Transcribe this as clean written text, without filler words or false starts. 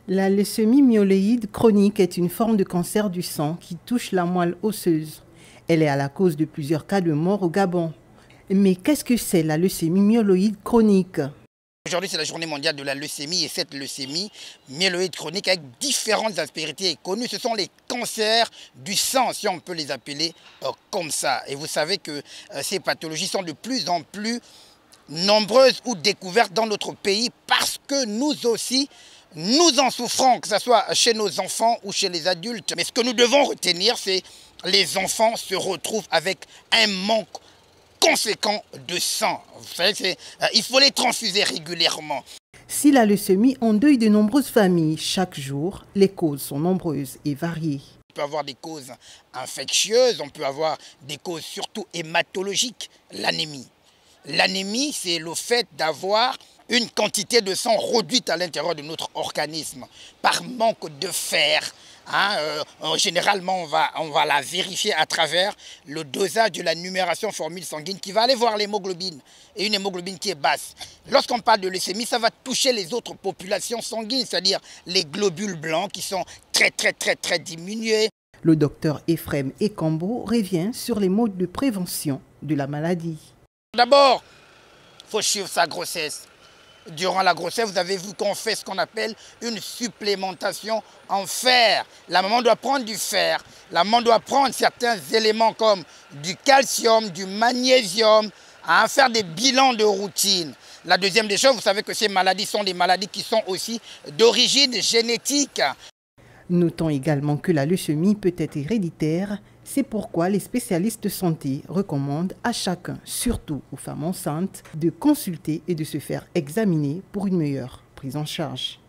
La leucémie myéloïde chronique est une forme de cancer du sang qui touche la moelle osseuse. Elle est à la cause de plusieurs cas de mort au Gabon. Mais qu'est-ce que c'est la leucémie myéloïde chronique? Aujourd'hui, c'est la journée mondiale de la leucémie et cette leucémie myéloïde chronique avec différentes aspérités est connue. Ce sont les cancers du sang, si on peut les appeler comme ça. Et vous savez que ces pathologies sont de plus en plus nombreuses ou découvertes dans notre pays parce que nous aussi, nous en souffrons, que ce soit chez nos enfants ou chez les adultes. Mais ce que nous devons retenir, c'est que les enfants se retrouvent avec un manque conséquent de sang. Vous savez, il faut les transfuser régulièrement. Si la leucémie endeuille de nombreuses familles chaque jour, les causes sont nombreuses et variées. On peut avoir des causes infectieuses, on peut avoir des causes surtout hématologiques, l'anémie. L'anémie, c'est le fait d'avoir une quantité de sang réduite à l'intérieur de notre organisme par manque de fer. Généralement, on va la vérifier à travers le dosage de la numération formule sanguine qui va aller voir l'hémoglobine et une hémoglobine qui est basse. Lorsqu'on parle de leucémie, ça va toucher les autres populations sanguines, c'est-à-dire les globules blancs qui sont très diminués. Le docteur Ephrem Ekambo revient sur les modes de prévention de la maladie. D'abord, il faut suivre sa grossesse. Durant la grossesse, vous avez vu qu'on fait ce qu'on appelle une supplémentation en fer. La maman doit prendre du fer. La maman doit prendre certains éléments comme du calcium, du magnésium, faire des bilans de routine. La deuxième des choses, vous savez que ces maladies sont des maladies qui sont aussi d'origine génétique. Notons également que la leucémie peut être héréditaire. C'est pourquoi les spécialistes de santé recommandent à chacun, surtout aux femmes enceintes, de consulter et de se faire examiner pour une meilleure prise en charge.